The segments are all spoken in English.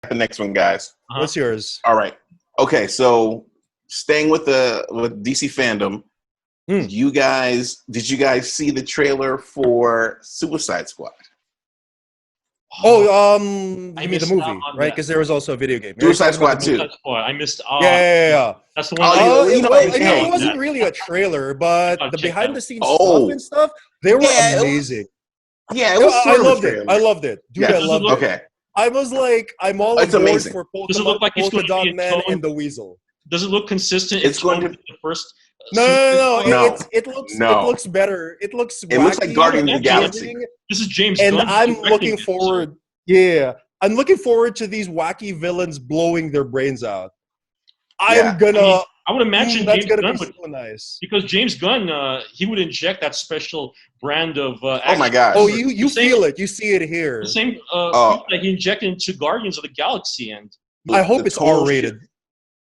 the next one, guys. What's yours? All right. Okay, so staying with DC fandom, did you guys see the trailer for Suicide Squad? Oh, you mean the movie, right? Because there was also a video game. Suicide Squad 2. I missed. Yeah. That's the one. It wasn't really a trailer, but the behind-the-scenes stuff and stuff, they were amazing. It was I loved it. Dude, I loved it. Okay. I was like, I'm all It's aboard amazing. for Does it look like it's Polka going to be Dot Man and the Weasel. Does it look consistent? It's going to be the first. No. It looks better. It looks like Guardians of the Galaxy. This is James Gunn. And I'm looking forward. Yeah, I'm looking forward to these wacky villains blowing their brains out. I would imagine that's James gonna Gunn be so nice. Because James Gunn, he would inject that special brand of. Oh my gosh! Oh, you feel it. You see it here. The same that he injected into Guardians of the Galaxy, and I hope it's R-rated.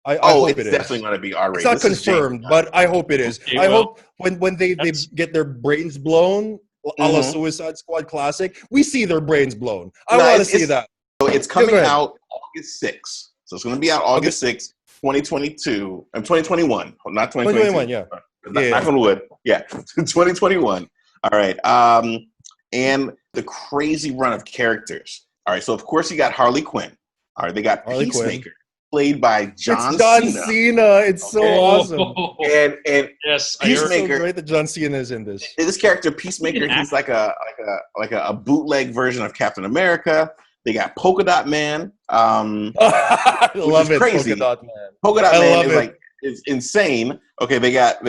I hope it's definitely going to be R-rated. It's not confirmed, but I hope it is. Okay, I hope when they get their brains blown, a la Suicide Squad classic, we see their brains blown. I want to see that. So it's coming out August 6th. So it's going to be out August 6th, 2022. 2021. Not 2022. 2021, yeah. Knock on wood. Yeah. 2021. All right. And the crazy run of characters. All right. So, of course, you got Harley Quinn. All right. They got Peacemaker, played by John Cena. It's so awesome. And yes, Peacemaker. It's so great that John Cena is in this. This character, Peacemaker, he's like a bootleg version of Captain America. They got Polka Dot Man. I love it. Crazy. Polka Dot Man. Polka Dot Man is insane. Okay, they got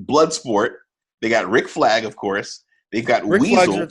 Bloodsport. They got Rick Flag, of course. They've got Rick Weasel.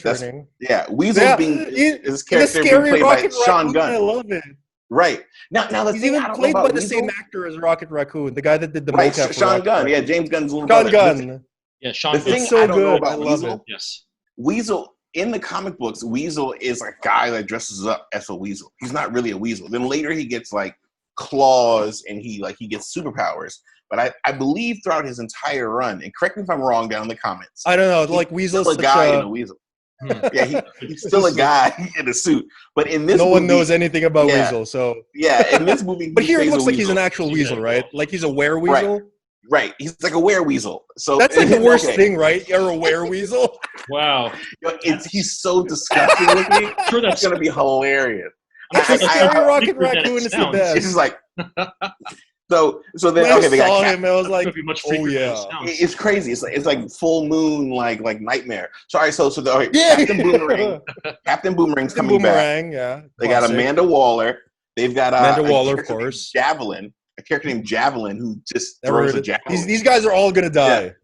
Weasel his character being played by Sean Gunn. I love it. Right. Now he's even played by the same actor as Rocket Raccoon, the guy that did the mocap. Sean Gunn. Yeah, James Gunn's little brother. Gunn. Yeah, Sean Gunn. It's so good. I love it. Yes. Weasel, in the comic books, Weasel is a guy that dresses up as a weasel. He's not really a weasel. Then later he gets like claws and he gets superpowers. But I believe throughout his entire run, and correct me if I'm wrong down in the comments. I don't know. Like Weasel's still a guy in a weasel. Yeah, he's still a guy in a suit. But in this movie, one knows anything about Weasel. So in this movie, but here it looks like he's an actual weasel, right? Like he's a wereweasel. Right. He's like a wereweasel. So that's like the worst thing, right? You're a wereweasel. Wow. He's so disgusting looking. Sure, that's gonna be hilarious. Scary Rocket Raccoon is the best. It's just like. So then when I saw him, I was like, "Oh yeah, it's crazy. It's like full moon, like nightmare." Sorry, Captain Boomerang's coming back. Yeah, they got Amanda Waller. They've got Amanda Waller, of course. Javelin, a character named Javelin who just throws a javelin. These guys are all gonna die.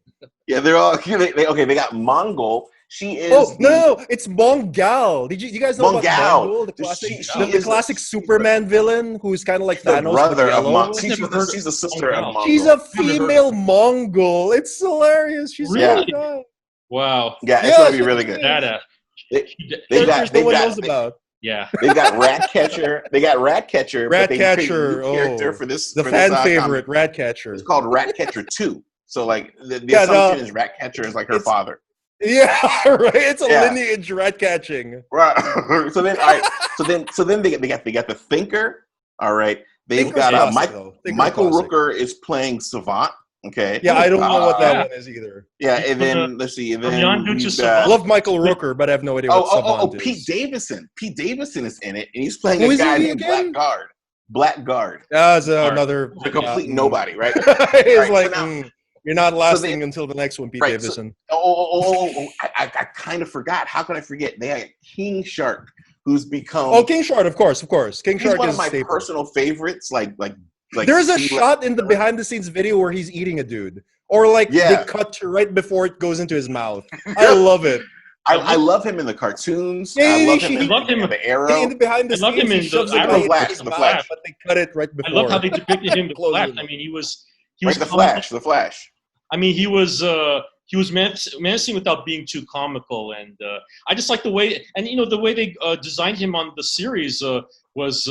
Yeah, they're all They got Mongol. She is. Oh no, it's Mongal. Did you guys know about Mongol, the classic, the classic Superman villain who's kind of like Thanos? The brother of Mongol. She's a sister of Mongol. She's a female Mongol. It's hilarious. She's really so wow. Yeah, it's gonna be really good. No one knows about. Yeah, they got Ratcatcher. Ratcatcher, character for this. The fan favorite, Ratcatcher. It's called Ratcatcher 2. So like the assumption is Ratcatcher is like her father. Yeah, right. It's a lineage rat catching. Right. So then they got the Thinker. All right. They've got Michael Rooker is playing Savant. Okay. Yeah, I don't know what that one is either. Yeah, and then let's see. And then I love Michael Rooker, but I have no idea what Savant is. Pete Davidson. Pete Davidson is in it, and he's playing a guy named Blackguard. That's another a complete nobody, right? It's like. You're not lasting until the next one, Pete Davidson. I kind of forgot. How could I forget? They had King Shark, who's become. Oh, King Shark, of course. King Shark is one of my personal favorites. Like. There's a shot in the behind-the-scenes video where he's eating a dude, or they cut to right before it goes into his mouth. I love it. I love him in the cartoons. Yeah, I love him in the Arrow. In the behind the scenes, he shoves the Flash, but they cut it right before. I love how they depicted him. The Flash. I mean, he was the Flash. I mean, he was menacing without being too comical, and I just like the way, and the way they designed him on the series was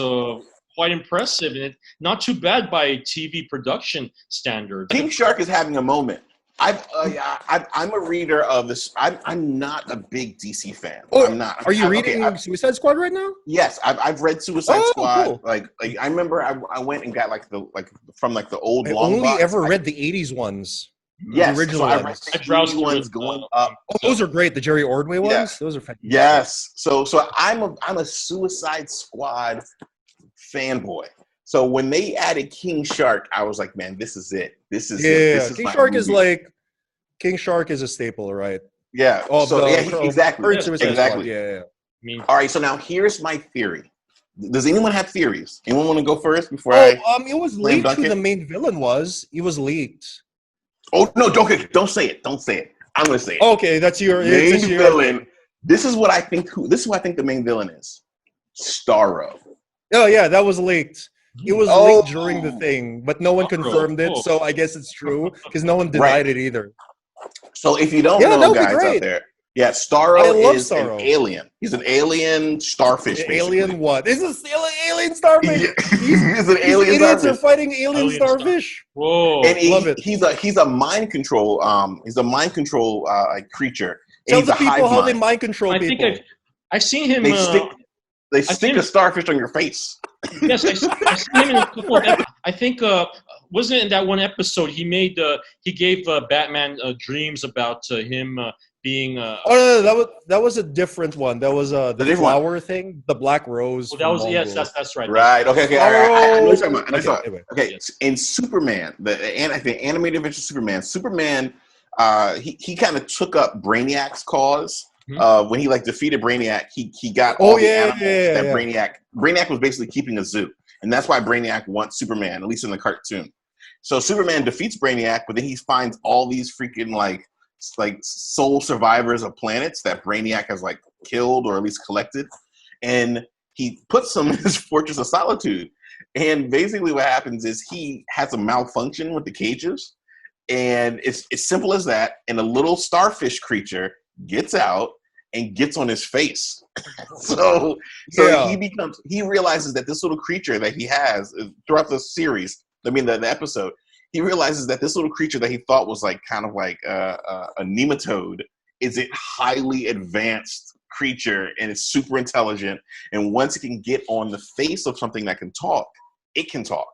quite impressive, and not too bad by TV production standards. King Shark is having a moment. I'm a reader of this. I'm not a big DC fan. Oh, I'm not. Are you reading Suicide Squad right now? Yes, I've read Suicide Squad. Cool. Like I remember I went and got from the old I long only box. ever read the '80s ones. Yes, the original so ones. I browsed through ones going up. Oh, those are great. The Jerry Ordway ones. Yeah. Those are fantastic. Yes. So I'm a Suicide Squad fanboy. So when they added King Shark, I was like, man, this is it. This is it. This is King Shark movie. King Shark is a staple, right? Yeah. Oh, so exactly. Squad. Yeah. All right. So now here's my theory. Does anyone have theories? Anyone want to go first before it was leaked who the main villain was. It was leaked. Oh no! Don't say it. Don't say it. I'm gonna say it. Okay, that's your main villain. This is what I think. This is what I think the main villain is. Starro. Oh yeah, that was leaked. It was leaked during the thing, but no one confirmed it. So I guess it's true because no one denied it either. So if you don't know, guys out there, Starro is an alien. He's an alien starfish. Basically. Alien what? Is this alien starfish? He's an alien idiots starfish. Are fighting alien starfish. Whoa! And love it. He's a mind control. He's a mind control creature. Tell the people how they mind control people. I think I've seen him. They stick a starfish on your face. Yes, I've seen him in a couple of episodes. I think wasn't it in that one episode he made? He gave Batman dreams about him being. That was a different one. That was the flower thing, the Black Rose. Well, that was that's right. Right. Okay. I know what you're talking about. Okay. Yes. In Superman, the animated adventure Superman, he kind of took up Brainiac's cause. When he defeated Brainiac, he got all the animals that Brainiac was basically keeping a zoo, and that's why Brainiac wants Superman, at least in the cartoon. So Superman defeats Brainiac, but then he finds all these freaking like sole survivors of planets that Brainiac has killed or at least collected, and he puts them in his Fortress of Solitude. And basically, what happens is he has a malfunction with the cages, and it's simple as that. And a little starfish creature gets out and gets on his face. so he realizes that this little creature that he has throughout the series, the episode, he realizes that this little creature that he thought was a nematode is a highly advanced creature, and it's super intelligent. And once it can get on the face of something that can talk, it can talk,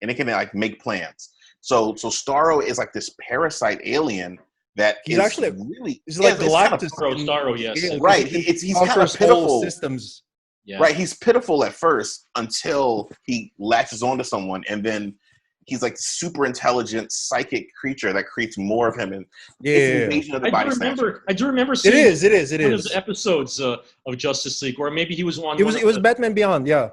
and it can make plans. So Starro is this parasite alien that he's actually really Galactus Starro, yes. Yeah, right. He's kind of pitiful. Systems. Yeah. Right. He's pitiful at first until he latches onto someone, and then he's super intelligent psychic creature that creates more of him. And it's an invasion of the body snatcher. I do remember seeing it is. one of the episodes of Justice League, or maybe he was on. It was Batman Beyond. Yeah.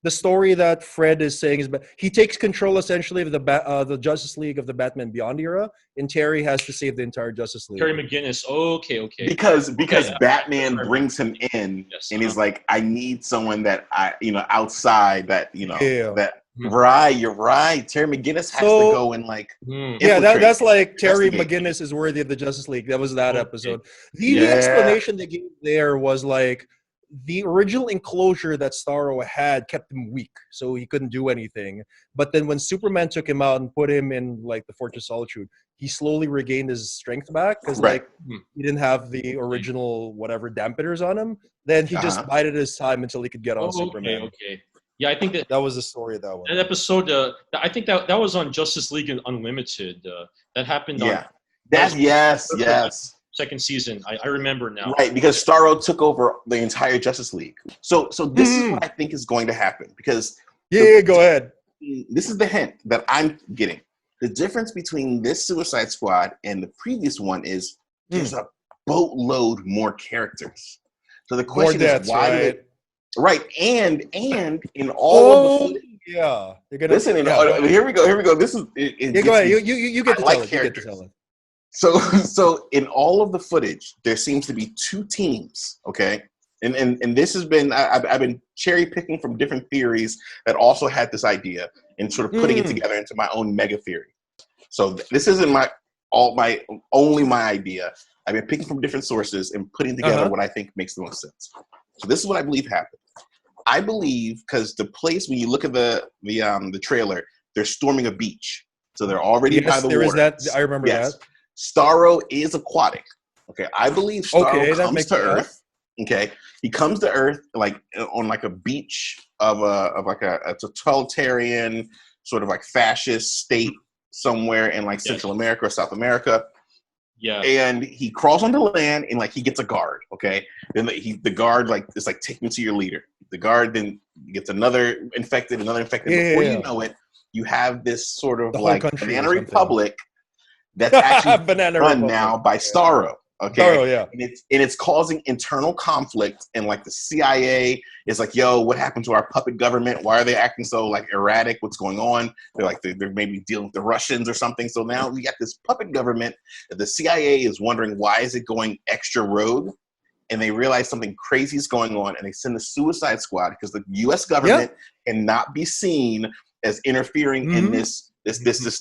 The story that Fred is saying is he takes control essentially of the Justice League of the Batman Beyond era, and Terry has to save the entire Justice League. Terry McGinnis. Okay. Because Batman brings him in, and he's I need someone that outside that that. Right, you're right. Terry McGinnis has to go and that's Terry McGinnis is worthy of the Justice League. That was that episode. The explanation they gave there was the original enclosure that Starro had kept him weak, so he couldn't do anything. But then when Superman took him out and put him in the Fortress of Solitude, he slowly regained his strength back because he didn't have the original whatever dampeners on him. Then he just bided his time until he could get on Superman. Okay. Yeah, I think that was the story of that one. That episode, I think that was on Justice League Unlimited. That happened on. Yes. Second season. I remember now. Right, because Starro took over the entire Justice League. So this is what I think is going to happen. Because go ahead. This is the hint that I'm getting. The difference between this Suicide Squad and the previous one is there's a boatload more characters. So the question is why do they... Right, and in all of the footage, they're gonna listen. Here we go. This is go ahead. You get to tell it. You get to tell it. So in all of the footage, there seems to be two teams. Okay, and this has been I've been cherry picking from different theories that also had this idea and sort of putting it together into my own mega theory. So this isn't my idea. I've been picking from different sources and putting together what I think makes the most sense. So this is what I believe happened. I believe because the place when you look at the trailer, they're storming a beach. So they're already by the there water. is that. I remember that. Starro is aquatic. Okay, I believe Starro comes to Earth. Okay, he comes to Earth like on like a beach of a totalitarian sort of like fascist state somewhere in like Central America or South America. Yeah. And he crawls onto land and like he gets a guard. Okay, then the guard like is like take me to your leader. The guard then gets another infected. Before you know it, you have this sort of like banana republic that's actually run now by Starro. Okay, Starro, and it's causing internal conflict, and like the CIA is like, "Yo, what happened to our puppet government? Why are they acting so like erratic? What's going on?" They're like they're maybe dealing with the Russians or something. So now we got this puppet government that the CIA is wondering why is it going extra rogue, and they realize something crazy is going on, and they send the Suicide Squad because the U.S. government cannot be seen as interfering in this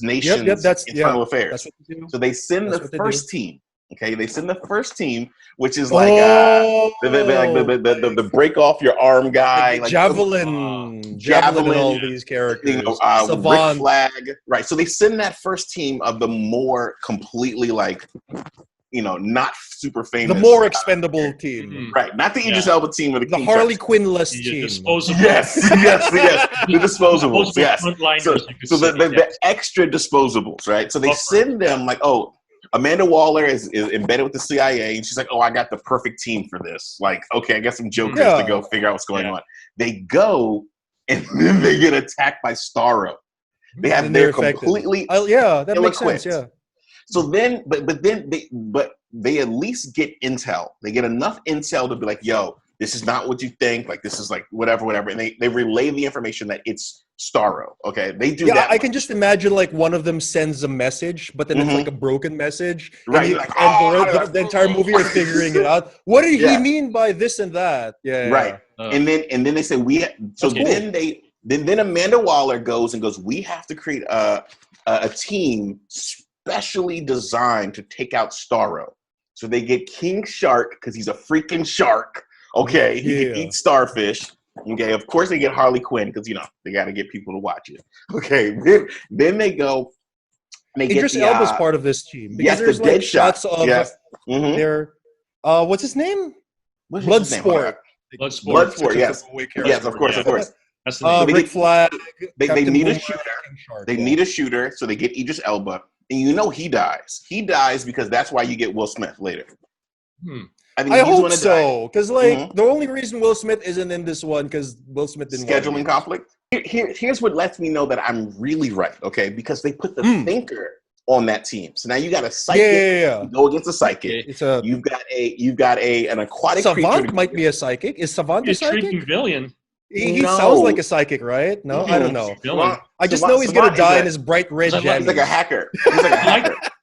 nation's internal affairs. So they send the first team. Okay, they send the first team, which is like the break off your arm guy, like javelin, and all these characters. Rick Flag, right? So they send that first team of the more completely like, not super famous, the more expendable team, right? Not the Idris Elba team, or the Harley Quinn-less team. Disposable. Yes, the disposables. Yes. So the extra disposables, right? So they send them like, Amanda Waller is embedded with the CIA, and she's like, I got the perfect team for this. Like, okay, I got some jokers to go figure out what's going on. They go, and then they get attacked by Starro. They're completely that makes sense. Yeah. So then, but they at least get intel. They get enough intel to be like, yo, this is not what you think. Like, this is like whatever. And they relay the information that it's Starro. Okay, they do that. I can just imagine like one of them sends a message, but then it's like a broken message. Right. And the entire movie are figuring it out. What did he mean by this and that? Yeah. Right. And then they say then Amanda Waller goes, we have to create a team specially designed to take out Starro. So they get King Shark because he's a freaking shark. Okay, he can eat starfish. Okay, of course they get Harley Quinn because they got to get people to watch it. Okay, then they go. Idris Elba's part of this team because there's the like shots of their what's his name? Bloodsport. Bloodsport. Yes, of course. That's the Rick Flag. They need a shooter. They need a shooter, so they get Idris Elba, and he dies. He dies because that's why you get Will Smith later. I hope so, because the only reason Will Smith isn't in this one because Will Smith didn't scheduling conflict. Here's what lets me know that I'm really right. Okay, because they put the thinker on that team. So now you got a psychic. You go against a psychic. You've got an aquatic Savant creature. Might be a psychic. Is Savant a psychic? Intriguing villain. He sounds like a psychic, right? No, I don't know. I just know he's going to die in his bright red jammies. He's like a hacker.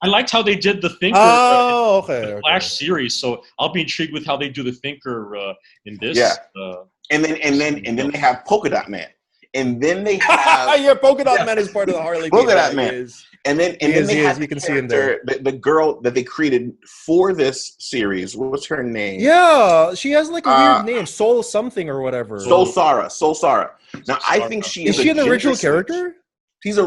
I liked how they did the Thinker in the Flash series, so I'll be intrigued with how they do the Thinker in this. Yeah. And then they have Polka Dot Man. And then they have Polka Dot Man is part of the Harley Quinn. Polka Dot Man. And then they have you can see him there. The girl that they created for this series. What's her name? Yeah, she has like a weird name, Soul something or whatever. Soul Sarah. Now I think she is. Is she an original character? She's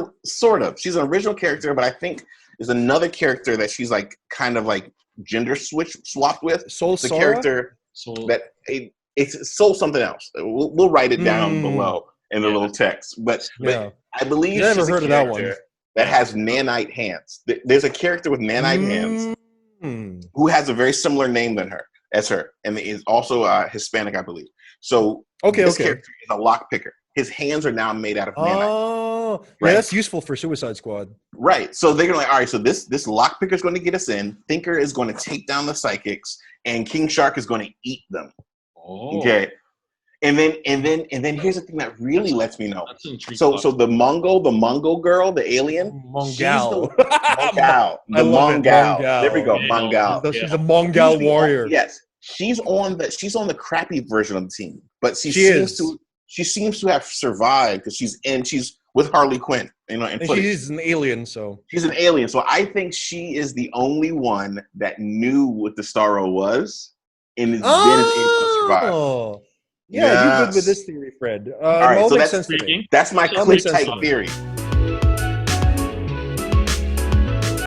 She's an original character, but I think there's another character that she's like kind of like gender swapped with. Soul Sarah. Character that it's Soul something else. We'll write it down below in the little text. But I believe she's a character that has nanite hands. There's a character with nanite hands who has a very similar name as her, and is also Hispanic, I believe. So this character is a lock picker. His hands are now made out of nanite. Oh, that's useful for Suicide Squad. Right. So they're gonna all right. So this lock picker is going to get us in. Thinker is going to take down the psychics, and King Shark is going to eat them. Oh. Okay. And then here's the thing that really lets me know. So the Mongol girl, the alien, Mongol. The Mongol. There we go, Mongol. She's a Mongol warrior. Yes, she's on the crappy version of the team, but she seems to have survived because she's with Harley Quinn. And she's an alien, so she's an alien. So I think she is the only one that knew what the Starro was, and then is able to survive. Yeah, you good with this theory, Fred. All right, so makes sense to me. That's my click type theory.